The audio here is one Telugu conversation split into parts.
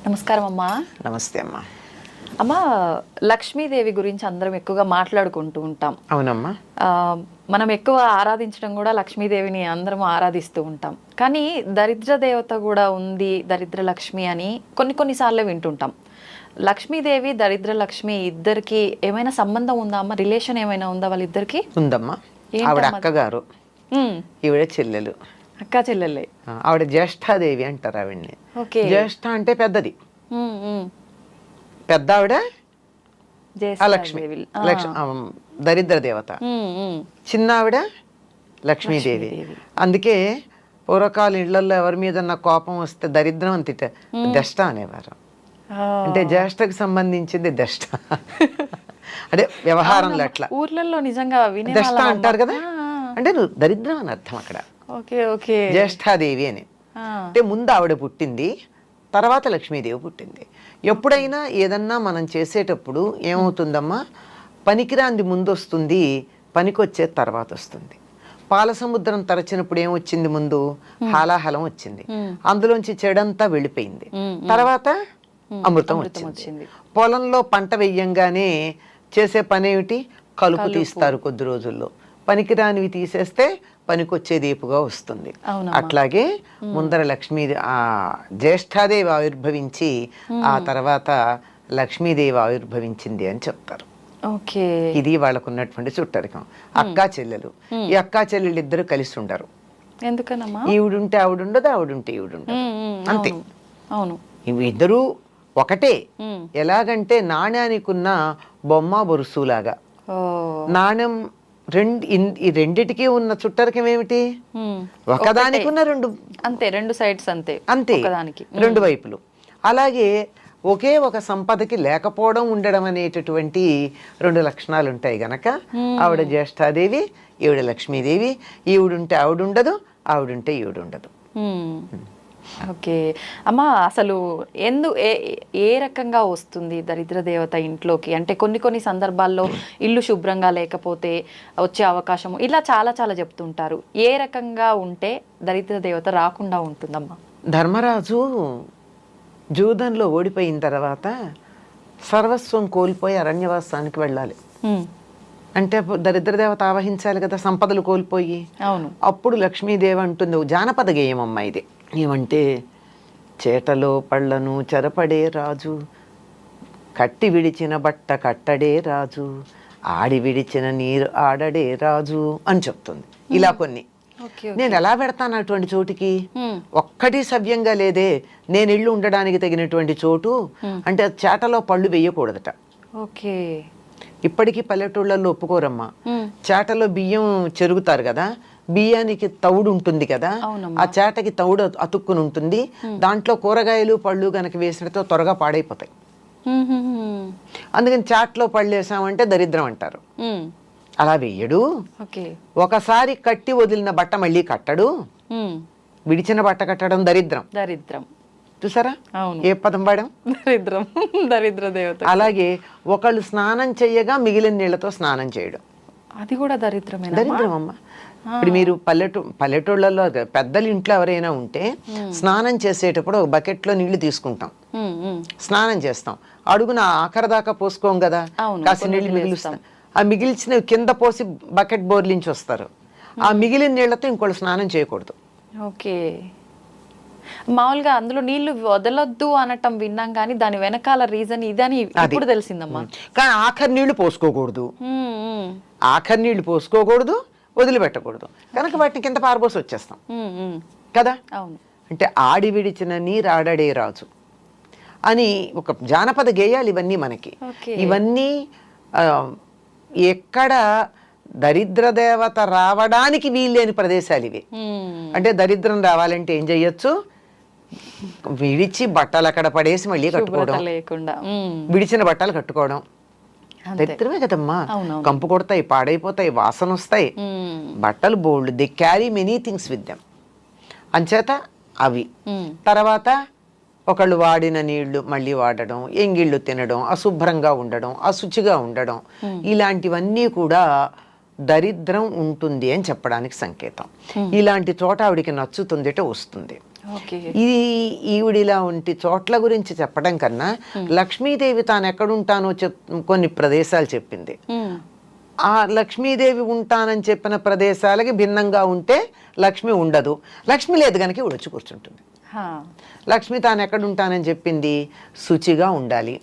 నమస్కారం అమ్మా. నమస్తే అమ్మా. అమ్మా, లక్ష్మీదేవి గురించి అందరం ఎక్కువగా మాట్లాడుకుంటూ ఉంటాం. అవునమ్మా. మనం ఎక్కువ ఆరాధించడం కూడా లక్ష్మీదేవిని అందరం ఆరాధిస్తూ ఉంటాం. కానీ దరిద్ర దేవత కూడా ఉంది, దరిద్ర లక్ష్మి అని కొన్నిసార్లు వింటుంటాం. లక్ష్మీదేవి దరిద్ర లక్ష్మి ఇద్దరికి ఏమైనా సంబంధం ఉందా అమ్మ? రిలేషన్ ఏమైనా ఉందా వాళ్ళిద్దరికి? ఉందమ్మా. ఆవిడ అక్కగారు, ఈవిడ చెల్లెలు. అక్క చెల్లెలే. ఆవిడ జ్యేష్ఠాదేవి అంటారు ఆవిడ్ని. జ్యేష్ఠ అంటే పెద్దది, పెద్ద ఆవిడ లక్ష్మి, దరిద్ర దేవత. చిన్న ఆవిడ లక్ష్మీదేవి. అందుకే పూర్వకాల ఇళ్లలో ఎవరి మీద కోపం వస్తే దరిద్రం అని దష్ట అనేవారు. అంటే జ్యేష్ఠకు సంబంధించింది దష్ట. అంటే వ్యవహారంలో అట్లా ఊర్లలో నిజంగా దష్ట అంటారు కదా, అంటే నువ్వు దరిద్రం అని అర్థం అక్కడ. జ్యేష్ఠాదేవి అని అంటే ముందు ఆవిడ పుట్టింది, తర్వాత లక్ష్మీదేవి పుట్టింది. ఎప్పుడైనా ఏదన్నా మనం చేసేటప్పుడు ఏమవుతుందమ్మా, పనికిరాంది ముందు వస్తుంది, పనికొచ్చే తర్వాత వస్తుంది. పాలసముద్రం తరచినప్పుడు ఏమొచ్చింది? ముందు హాలాహలం వచ్చింది, అందులోంచి చెడంతా వెళ్ళిపోయింది, తర్వాత అమృతం వచ్చింది. పొలంలో పంట వెయ్యంగానే చేసే పని ఏమిటి? కలుపు తీస్తారు కొద్ది రోజుల్లో. పనికిరానివి తీసేస్తే పనికొచ్చేది ఏపుగా వస్తుంది. అట్లాగే ముందర లక్ష్మీదేవి, ఆ జ్యేష్ఠాదేవి ఆవిర్భవించి ఆ తర్వాత లక్ష్మీదేవి ఆవిర్భవించింది అని చెప్తారు. ఇది వాళ్ళకు ఉన్నటువంటి చుట్టరికం. అక్కా చెల్లెలు. ఈ అక్కా చెల్లెలు ఇద్దరు కలిసి ఉండరు. ఎందుకనమ్మా? ఈవిడుంటే ఆవిడుండదు, ఆవిడుంటే ఈవిడుండదు, అంతే. అవును, ఇవి ఇద్దరు ఒకటే. ఎలాగంటే నాణ్యానికి ఉన్న బొమ్మ బొరుసులాగా. నాణ్యం ఈ రెండిటికి ఉన్న చుట్టరికం ఏమిటి? ఒకదానికి ఉన్న రెండు, అంతే, రెండు సైడ్స్, అంతే అంతే, రెండు వైపులు. అలాగే ఒకే ఒక సంపదకి లేకపోవడం, ఉండడం అనేటటువంటి రెండు లక్షణాలు ఉంటాయి గనక ఆవిడ జ్యేష్ఠాదేవి, ఈవిడ లక్ష్మీదేవి. ఈవిడుంటే ఆవిడుండదు, ఆవిడుంటే ఈవిడుండదు. ఓకే అమ్మా, అసలు ఏ రకంగా వస్తుంది దరిద్ర దేవత ఇంట్లోకి? అంటే కొన్ని సందర్భాల్లో ఇల్లు శుభ్రంగా లేకపోతే వచ్చే అవకాశం, ఇలా చాలా చెప్తుంటారు. ఏ రకంగా ఉంటే దరిద్ర దేవత రాకుండా ఉంటుందమ్మా? ధర్మరాజు జూదంలో ఓడిపోయిన తర్వాత సర్వస్వం కోల్పోయి అరణ్యవాసానికి వెళ్ళాలి. అంటే దరిద్ర దేవత ఆవహించాలి కదా, సంపదలు కోల్పోయి. అవును. అప్పుడు లక్ష్మీదేవి అంటుంది, జానపద గేయం అమ్మ ఇది. ఏమంటే, చేటలో పళ్ళను చెరపడే రాజు, కట్టి విడిచిన బట్ట కట్టడే రాజు, ఆడి విడిచిన నీరు ఆడడే రాజు అని చెప్తుంది. ఇలా కొన్ని. నేను ఎలా పెడతాను అటువంటి చోటుకి? ఒక్కటి సవ్యంగా లేదే. నేను ఇల్లు ఉండడానికి తగినటువంటి చోటు అంటే చేటలో పళ్ళు వేయకూడదట. ఓకే. ఇప్పటికీ పల్లెటూళ్ళల్లో ఒప్పుకోరమ్మా. చేటలో బియ్యం చెరుగుతారు కదా, బియ్యానికి తౌడు ఉంటుంది కదా, ఆ చేటకి తౌడు అతుక్కుని ఉంటుంది. దాంట్లో కూరగాయలు పళ్ళు గనక వేసినతో త్వరగా పాడైపోతాయి. అందుకని చాట్లో పళ్ళు వేసామంటే దరిద్రం అంటారు. అలా వేయడు. ఒకసారి కట్టి వదిలిన బట్ట మళ్ళీ కట్టడు. విడిచిన బట్ట కట్టడం దరిద్రం. చూసారా ఏ పదం వాడాం? దరిద్రం, దరిద్ర దేవత. అలాగే ఒకళ్ళు స్నానం చెయ్యగా మిగిలిన నీళ్లతో స్నానం చేయడం, అది కూడా దరిద్రం అమ్మ. ఇప్పుడు మీరు పల్లెటూళ్ళలో పెద్దలు ఇంట్లో ఎవరైనా ఉంటే స్నానం చేసేటప్పుడు ఒక బకెట్లో నీళ్లు తీసుకుంటాం, స్నానం చేస్తాం, అడుగున ఆఖరి దాకా పోసుకోం కదా, కాసి నీళ్లు మిగిలిస్తాం. ఆ మిగిల్చిన కింద పోసి బకెట్ బోర్లించి వస్తారు. ఆ మిగిలిన నీళ్లతో ఇంకోళ్ళు స్నానం చేయకూడదు. ఓకే. మామూలుగా అందులో నీళ్లు వదలొద్దు అనటం విన్నాం, కానీ దాని వెనకాల రీజన్ ఇదని ఇప్పుడు తెలిసిందమ్మా. కానీ ఆఖరి నీళ్లు పోసుకోకూడదు, ఆఖరి నీళ్లు పోసుకోకూడదు, వదిలిపెట్టకూడదు. కనుక వాటిని కింద పారబోసి వచ్చేస్తాం కదా. అవును. అంటే ఆడి విడిచిన నీరు ఆడడే రాజు అని ఒక జానపద గేయాలు ఇవన్నీ మనకి. ఇవన్నీ ఎక్కడ దరిద్ర దేవత రావడానికి వీల్లేని ప్రదేశాలు ఇవి. అంటే దరిద్రం రావాలంటే ఏం చెయ్యొచ్చు? విడిచి బట్టలు అక్కడ పడేసి మళ్ళీ కట్టుకోవడం, విడిచిన బట్టలు కట్టుకోవడం దరిద్రమే కదమ్మా. కంపు కొడతాయి, పాడైపోతాయి, వాసన వస్తాయి. బట్టలు బోల్డ్, they carry many things with them. అంచేత అవి. తర్వాత ఒకళ్ళు వాడిన నీళ్లు మళ్ళీ వాడడం, ఎంగిళ్ళు తినడం, అశుభ్రంగా ఉండడం, అశుచిగా ఉండడం, ఇలాంటివన్నీ కూడా దరిద్రం ఉంటుంది అని చెప్పడానికి సంకేతం. ఇలాంటి చోట ఆవిడికి నచ్చుతుందిట వస్తుంది. ఓకే. ఇది ఈవిడిలా ఉంటి చోట్ల గురించి చెప్పడం కన్నా లక్ష్మీదేవి తాను ఎక్కడుంటానో కొన్ని ప్రదేశాలు చెప్పింది. ఆ లక్ష్మీదేవి ఉంటానని చెప్పిన ప్రదేశాలకి భిన్నంగా ఉంటే లక్ష్మి ఉండదు. లక్ష్మి లేదు కనుక ఈవిడ వచ్చి కూర్చుంటుంది. లక్ష్మి తాను ఎక్కడ ఉంటానని చెప్పింది, శుచిగా ఉండాలి.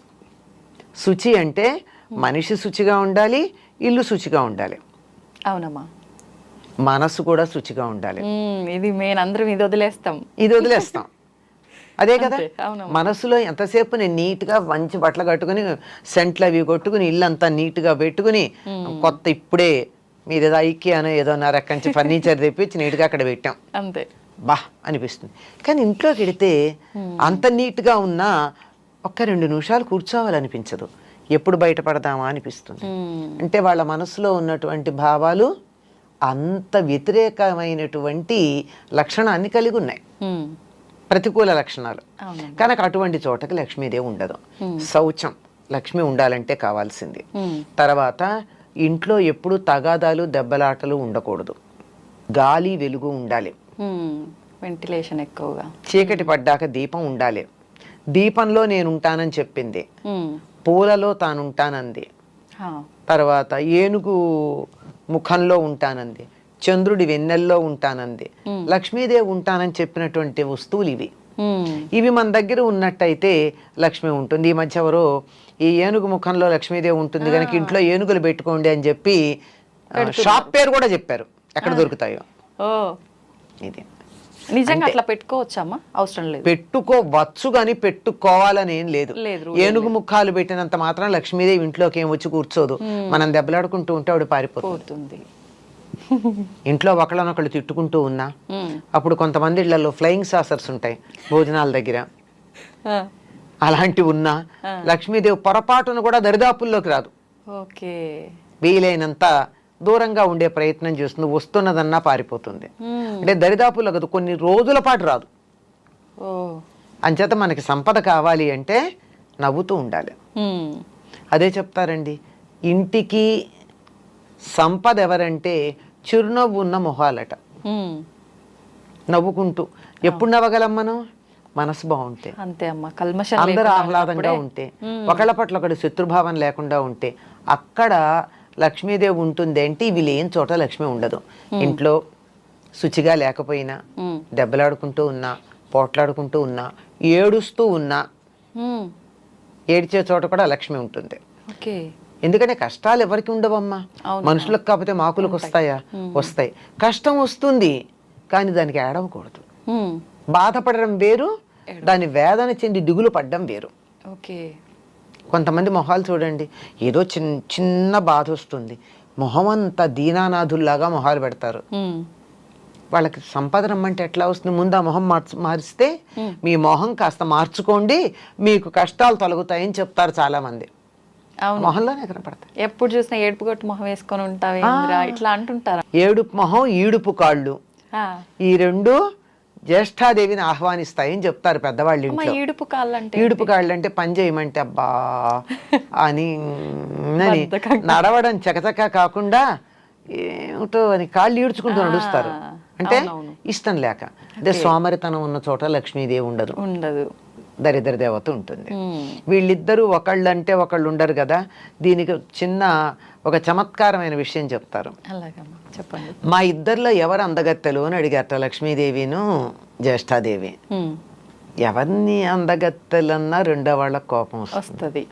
శుచి అంటే మనిషి శుచిగా ఉండాలి, ఇల్లు శుచిగా ఉండాలి. అవునమ్మా. మనసు కూడా శుచిగా ఉండాలి. ఇది మేము అందరం ఇది వదిలేస్తాం అదే కదా. అవునమ్మా. మనసులో ఎంతసేపు నేను నీట్గా మంచి బట్టలు కట్టుకుని సెంట్లు అవి కొట్టుకుని ఇల్లంతా నీట్గా పెట్టుకుని కొత్త ఇప్పుడే మీరు ఏదో ఐక్యానో ఏదో రకంచి ఫర్నిచర్ తెప్పించి నీట్గా అక్కడ పెట్టాం, అంతే బా అనిపిస్తుంది. కానీ ఇంట్లోకి వెళితే అంత నీట్గా ఉన్నా ఒక్క 2 నిమిషాలు కూర్చోవాలనిపించదు, ఎప్పుడు బయటపడదామా అనిపిస్తుంది. అంటే వాళ్ళ మనసులో ఉన్నటువంటి భావాలు అంత వ్యతిరేకమైనటువంటి లక్షణాన్ని కలిగి ఉన్నాయి, ప్రతికూల లక్షణాలు. కనుక అటువంటి చోటకి లక్ష్మీదేవి ఉండదు. శౌచం లక్ష్మి ఉండాలంటే కావాల్సింది. తర్వాత ఇంట్లో ఎప్పుడు తగాదాలు దెబ్బలాటలు ఉండకూడదు, గాలి వెలుగు ఉండాలి, వెంటిలేషన్ ఎక్కువగా. చీకటి పడ్డాక దీపం ఉండాలి. దీపంలో నేను ఉంటానని చెప్పింది, పూలలో తాను ఉంటానంది. తర్వాత ఏనుగు ముఖంలో ఉంటానంది, చంద్రుడి వెన్నెల్లో ఉంటానంది. లక్ష్మీదేవి ఉంటానని చెప్పినటువంటి వస్తువులు ఇవి మన దగ్గర ఉన్నట్టయితే లక్ష్మి ఉంటుంది. ఈ మధ్య ఎవరో ఈ ఏనుగు ముఖంలో లక్ష్మీదేవి ఉంటుంది కనుక ఇంట్లో ఏనుగులు పెట్టుకోండి అని చెప్పి షాప్ పేరు కూడా చెప్పారు, ఎక్కడ దొరుకుతాయో. ఇది నిజంగా అట్లా పెట్టుకోవచ్చమ్మా? అవసరం లేదు. పెట్టుకోవచ్చు కానీ పెట్టుకోవాలని ఏం లేదు. ఏనుగు ముఖాలు పెట్టినంత మాత్రం లక్ష్మీదేవి ఇంట్లోకి ఏం వచ్చి కూర్చోదు. మనం దెబ్బలాడుకుంటూ ఉంటే ఆవిడ పారిపోతుంది. ఇంట్లో ఒకళ్ళనొకళ్ళు తిట్టుకుంటూ ఉన్నా, అప్పుడు కొంతమంది ఇళ్లలో ఫ్లయింగ్ సాసర్స్ ఉంటాయి భోజనాల దగ్గర, అలాంటివి ఉన్నా లక్ష్మీదేవి పొరపాటును కూడా దరిదాపుల్లోకి రాదు. వీలైనంత దూరంగా ఉండే ప్రయత్నం చేస్తుంది, వస్తున్నదన్నా పారిపోతుంది. అంటే దరిదాపుల్లో కదా, కొన్ని రోజుల పాటు రాదు. అంచేత మనకి సంపద కావాలి అంటే నవ్వుతూ ఉండాలి. అదే చెప్తారండి, ఇంటికి సంపద ఎవరంటే చిరునవ్వు ఉన్న మొహాలట. నవ్వుకుంటూ ఎప్పుడు నవ్వగలం మనం? మనసు బాగుంటే, అంతే అమ్మా. కల్మషం అందరూ ఆహ్లాదంగా ఉంటే, ఒకళ్ళ పట్ల ఒకటి శత్రుభావం లేకుండా ఉంటే అక్కడ లక్ష్మీదేవి ఉంటుంది. అంటే ఇవి లేని చోట లక్ష్మి ఉండదు. ఇంట్లో శుచిగా లేకపోయినా, దెబ్బలాడుకుంటూ ఉన్నా, పోట్లాడుకుంటూ ఉన్నా, ఏడుస్తూ ఉన్నా, ఏడ్చే చోట కూడా లక్ష్మి ఉంటుంది. ఎందుకంటే కష్టాలు ఎవరికి ఉండవమ్మా, మనుషులకు కాకపోతే మాకులకు వస్తాయా? వస్తాయి. కష్టం వస్తుంది కానీ దానికి ఏడవకూడదు. బాధపడడం వేరు, దాని వేదన చెంది దిగులు పడ్డం వేరు. కొంతమంది మొహాలు చూడండి, ఏదో చిన్న బాధ వస్తుంది, మొహం అంతా దీనానాథుల్లాగా మొహాలు పెడతారు. వాళ్ళకి సంపద రమ్మంటే ఎట్లా వస్తుంది? ముందు ఆ మొహం మారిస్తే మీ మొహం కాస్త మార్చుకోండి, మీకు కష్టాలు తొలగుతాయని చెప్తారు చాలా మంది. మొహంలోనే కనపడతాయి. ఎప్పుడు చూసినా ఏడుపు కొట్టు మొహం వేసుకొని ఉంటావు ఇట్లా అంటుంటారు. ఏడుపు మొహం, ఈడుపు కాళ్ళు, ఈ రెండు జ్యేష్ఠాదేవిని ఆహ్వానిస్తాయని చెప్తారు పెద్దవాళ్ళు ఇంట్లో. ఈడుపు కాళ్ళు అంటే పని చేయమంటే అబ్బా అని నడవడం చకచక కాకుండా ఏమిటో అని కాళ్ళు ఈడ్చుకుంటూ నడుస్తారు. అంటే ఇష్టం లేక. అదే సోమరితనం ఉన్న చోట లక్ష్మీదేవి ఉండదు, దరిద్ర దేవత ఉంటుంది. వీళ్ళిద్దరూ ఒకళ్ళంటే ఒకళ్ళు ఉండరు కదా. దీనికి చిన్న ఒక చమత్కారమైన విషయం చెప్తారు. చెప్పండి. మా ఇద్దరిలో ఎవరు అందగత్తెలు అని అడిగారట లక్ష్మీదేవిను జ్యేష్ఠాదేవి. ఎవరిని అందగత్తెలన్నా రెండో వాళ్ళకి కోపం వస్తుంది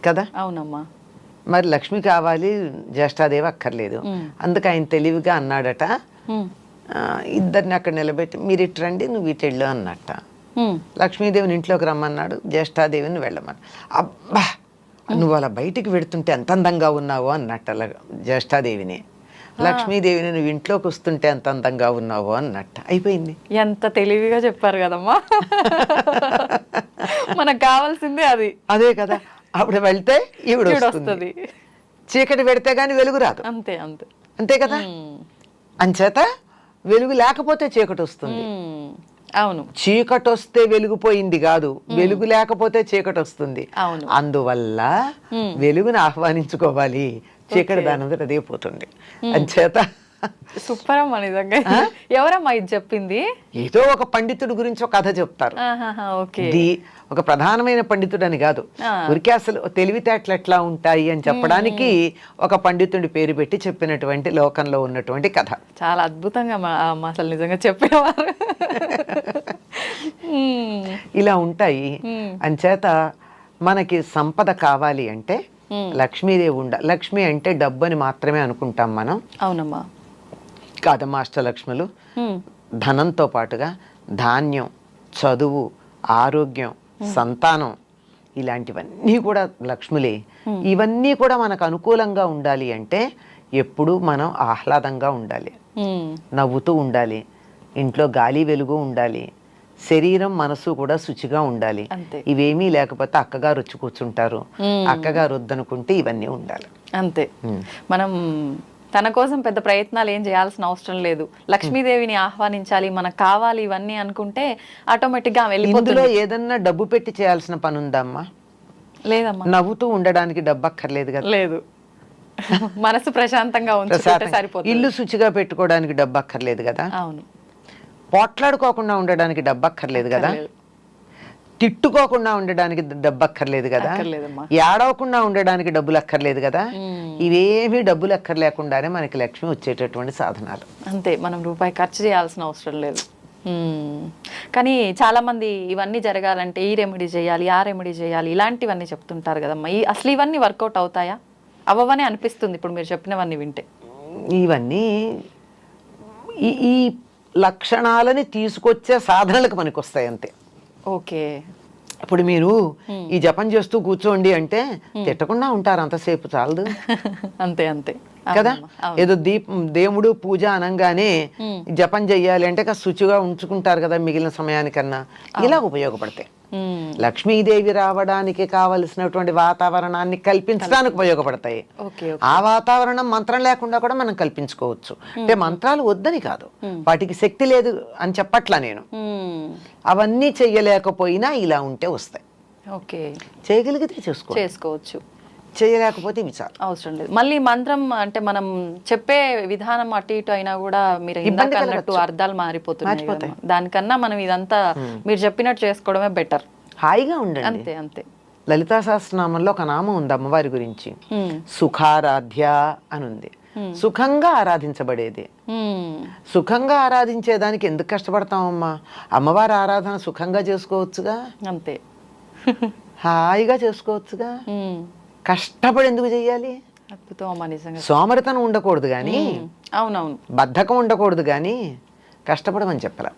కదా. అవునమ్మా. మరి లక్ష్మి కావాలి, జ్యేష్ఠాదేవి అక్కర్లేదు. అందుకు ఆయన తెలివిగా అన్నాడట, ఇద్దరిని అక్కడ నిలబెట్టి మీరు ఇటు రండి, నువ్వు ఇటు వెళ్ళు అన్నట్ట. లక్ష్మీదేవిని ఇంట్లోకి రమ్మన్నాడు, జ్యేష్ఠాదేవిని వెళ్ళమన్నాడు. అబ్బా నువ్వు అలా బయటికి వెడుతుంటే ఎంత అందంగా ఉన్నావు అన్నట్ట జ్యేష్ఠాదేవిని. లక్ష్మీదేవిని నువ్వు ఇంట్లోకి వస్తుంటే ఎంత అందంగా ఉన్నావు అన్నట్ట. అయిపోయింది. ఎంత తెలివిగా చెప్పారు కదమ్మా. మనకు కావాల్సిందే అది. అదే కదా. అప్పుడు వెళ్తే ఈవిడ వస్తుంది, చీకటి పెడితే గాని వెలుగు రాదు. అంతే అంతే కదా. అంచేత వెలుగు లేకపోతే చీకటి వస్తుంది. అవును. చీకటి వస్తే వెలుగుపోయింది కాదు, వెలుగు లేకపోతే చీకటి వస్తుంది. అందువల్ల వెలుగుని ఆహ్వానించుకోవాలి, చీకటి దానంతట అదే పోతుంది. అంచేత సూపర్ అమ్మా నిజంగా. ఎవరమ్మా ఇది చెప్పింది? ఏదో ఒక పండితుడి గురించి ఒక కథ చెప్తారు. ఓకే. ఇది ఒక ప్రధానమైన పండితుడు అని కాదు, ఊరికే అసలు తెలివితేటలు ఎట్లా ఉంటాయి అని చెప్పడానికి ఒక పండితుడి పేరు పెట్టి చెప్పినటువంటి లోకంలో ఉన్నటువంటి కథ. చాలా అద్భుతంగా అసలు నిజంగా చెప్పేవారు. ఇలా ఉంటాయి. అంచేత మనకి సంపద కావాలి అంటే లక్ష్మీదేవి లక్ష్మి అంటే డబ్బు అని మాత్రమే అనుకుంటాం మనం. అవునమ్మా. కాదమ్మా, అష్టలక్ష్ములు ధనంతో పాటుగా ధాన్యం, చదువు, ఆరోగ్యం, సంతానం ఇలాంటివన్నీ కూడా లక్ష్ములే. ఇవన్నీ కూడా మనకు అనుకూలంగా ఉండాలి అంటే ఎప్పుడూ మనం ఆహ్లాదంగా ఉండాలి, నవ్వుతూ ఉండాలి, ఇంట్లో గాలి వెలుగు ఉండాలి, శరీరం మనసు కూడా శుచిగా ఉండాలి. ఇవేమీ లేకపోతే అక్కగారు వచ్చి కూర్చుంటారు, అక్కగారు వద్దనుకుంటే ఇవన్నీ ఉండాలి. అంతే. మనం తన కోసం పెద్ద ప్రయత్నాలు ఏం చేయాల్సిన అవసరం లేదు. లక్ష్మీదేవిని ఆహ్వానించాలి, మనకు కావాలి ఇవన్నీ అనుకుంటే ఆటోమేటిక్ గా వెళ్ళిపోతుంది. ఇందులో ఏదన్నా డబ్బు పెట్టి చేయాల్సిన పని ఉందమ్మా? లేదమ్మా. నవ్వుతూ ఉండడానికి డబ్బు అక్కర్లేదు కదా. లేదు. మనసు ప్రశాంతంగా ఉంచుకుంటే సరిపోతుంది. ఇల్లు శుచిగా పెట్టుకోవడానికి డబ్బు అక్కర్లేదు కదా. అవును. పోట్లాడుకోకుండా ఉండడానికి డబ్బు అక్కర్లేదు కదా. తిట్టుకోకుండా ఉండడానికి డబ్బు అక్కర్లేదు కదా. ఏడవకుండా ఉండడానికి డబ్బులు అక్కర్లేదు కదా. ఇవేమీ డబ్బులు అక్కర్లేకుండానే మనకి లక్ష్మి వచ్చేటటువంటి సాధనాలు. అంతే, మనం రూపాయి ఖర్చు చేయాల్సిన అవసరం లేదు. కానీ చాలా మంది ఇవన్నీ జరగాలంటే ఈ రెమెడీ చేయాలి, ఆ రెమెడీ చేయాలి, ఇలాంటివన్నీ చెప్తుంటారు కదమ్మా. అసలు ఇవన్నీ వర్కౌట్ అవుతాయా? అవ్వవని అనిపిస్తుంది ఇప్పుడు మీరు చెప్పినవన్నీ వింటే. ఇవన్నీ ఈ లక్షణాలని తీసుకొచ్చే సాధనలకు మనకు వస్తాయి అంతే. ఓకే. ఇప్పుడు మీరు ఈ జపం చేస్తూ కూర్చోండి అంటే తిట్టకుండా ఉంటారు, అంతసేపు చాలదు. అంతే అంతే కదా. ఏదో దేవుడు పూజ అనగానే జపం చెయ్యాలి అంటే శుచిగా ఉంచుకుంటారు కదా మిగిలిన సమయానికన్నా. ఇలా ఉపయోగపడతాయి. లక్ష్మీదేవి రావడానికి కావలసినటువంటి వాతావరణాన్ని కల్పించడానికి ఉపయోగపడతాయి. ఆ వాతావరణం మంత్రం లేకుండా కూడా మనం కల్పించుకోవచ్చు. అంటే మంత్రాలు వద్దని కాదు, వాటికి శక్తి లేదు అని చెప్పట్లా నేను. అవన్నీ చెయ్యలేకపోయినా ఇలా ఉంటే వస్తాయి. చేయగలిగితే చేసుకోవచ్చు, చేయలేకపోతే ఇవి చాలు, అవసరం లేదు. మళ్ళీ మంత్రం అంటే మనం చెప్పే విధానం అటు ఇటు అయినా కూడా మీరు ఇందాక అన్నట్టు అర్థాలు మారిపోతున్నాయి. దానికన్నా మనం ఇదంతా మీరు చెప్పినట్టు చేసుకోవడమే బెటర్. హాయిగా ఉండండి. అంతే అంతే. లలితా సహస్రనామంలో ఒక నామం ఉంది అమ్మవారి గురించి, సుఖారాధ్య అని ఉంది. సుఖంగా ఆరాధించబడేది. సుఖంగా ఆరాధించేదానికి ఎందుకు కష్టపడతామమ్మా? అమ్మవారి ఆరాధన సుఖంగా చేసుకోవచ్చుగా. అంతే, హాయిగా చేసుకోవచ్చుగా. కష్టపడి ఎందుకు చెయ్యాలి? సోమరితనం ఉండకూడదు కానీ, అవునవును, బద్ధకం ఉండకూడదు కానీ కష్టపడమని చెప్పరా.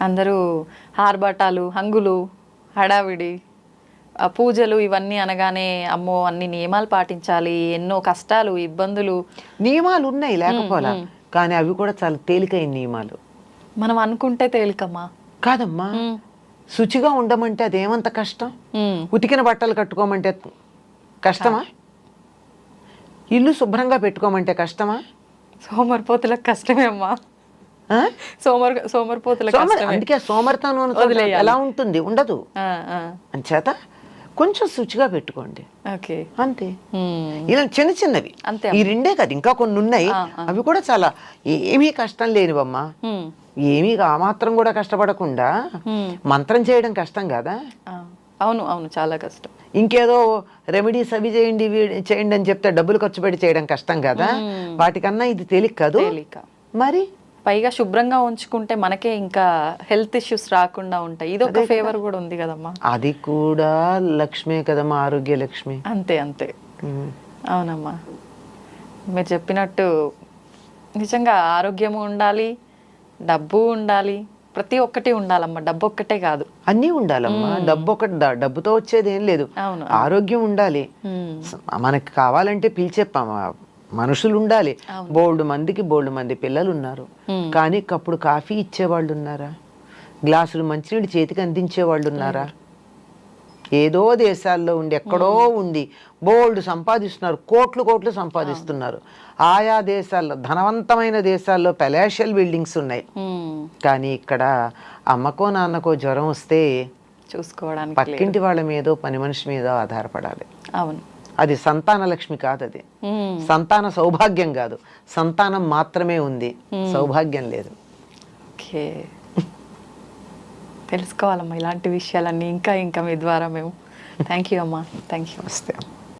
అందరూ ఆర్భాటాలు, హంగులు, హడావిడి, పూజలు ఇవన్నీ అనగానే అమ్మో అన్ని నియమాలు పాటించాలి, ఎన్నో కష్టాలు, ఇబ్బందులు. నియమాలు ఉన్నాయి లేకపోలా, కానీ అవి కూడా చాలా తేలికైన నియమాలు. మనం అనుకుంటే తేలికమ్మా. కాదమ్మా, శుచిగా ఉండమంటే అదేమంత కష్టం? ఉతికిన బట్టలు కట్టుకోమంటే కష్టమా? ఇల్లు శుభ్రంగా పెట్టుకోమంటే కష్టమా? సోమరిపోతులకు కష్టమే అమ్మా. సోమరిపోతులకు అందుకే సోమరితనం ఎలా ఉంటుంది? ఉండదు. అంచేత కొంచెం శుచిగా పెట్టుకోండి అంతే. ఇలా చిన్న చిన్నవి ఈ రెండే కదా, ఇంకా కొన్ని ఉన్నాయి. అవి కూడా చాలా ఏమీ కష్టం లేనివమ్మా. ఏమీ ఆ మాత్రం కూడా కష్టపడకుండా మంత్రం చేయడం కష్టం కదా. అవును అవును, చాలా కష్టం. ఇంకేదో రెమెడీస్ అవి చేయండి చేయండి అని చెప్తే డబ్బులు ఖర్చు పెట్టి చేయడం కష్టం కదా. వాటికన్నా ఇది తేలిక కాదు. మరి పైగా శుభ్రంగా ఉంచుకుంటే మనకే ఇంకా హెల్త్ ఇష్యూస్ రాకుండా ఉంటాయి. ఇది ఒక ఫేవర్ కూడా ఉంది కదమ్మా. అది కూడా లక్ష్మే కదమ్మా, ఆరోగ్య లక్ష్మి. అంతే అంతే. అవునమ్మా, మీరు చెప్పినట్టు నిజంగా ఆరోగ్యము ఉండాలి, డబ్బు ఉండాలి, ప్రతి ఒక్కటి ఉండాలమ్మా. డబ్బు ఒక్కటే కాదు, అన్నీ ఉండాలమ్మా. డబ్బు ఒకటి, డబ్బుతో వచ్చేది ఏం లేదు. ఆరోగ్యం ఉండాలి. మనకి కావాలంటే పిలిచే మనుషులు ఉండాలి. బోల్డ్ మంది పిల్లలు ఉన్నారు, కానీ కప్పుడు కాఫీ ఇచ్చేవాళ్ళు ఉన్నారా? గ్లాసులు మంచినీళ్ళు చేతికి అందించేవాళ్ళు ఉన్నారా? ఏదో దేశాల్లో ఉండి, ఎక్కడో ఉండి బోల్డ్ సంపాదిస్తున్నారు, కోట్లు సంపాదిస్తున్నారు. ఆయా దేశాల్లో, ధనవంతమైన దేశాల్లో పెలాషియల్ బిల్డింగ్స్ ఉన్నాయి. కానీ ఇక్కడ అమ్మకో నాన్నకో జ్వరం వస్తే చూసుకోవడానికి పక్కింటి వాళ్ళ మీదో పని మనిషి మీదో ఆధారపడాలి. అవును, అది సంతాన లక్ష్మి కాదు, అది సంతాన సౌభాగ్యం కాదు. సంతానం మాత్రమే ఉంది, సౌభాగ్యం లేదు. ఓకే, తెలుసుకోవాలమ్మా ఇలాంటి విషయాలన్నీ ఇంకా ఇంకా మీ ద్వారా మేము. థ్యాంక్ యూ అమ్మా, థ్యాంక్ యూ. నమస్తే.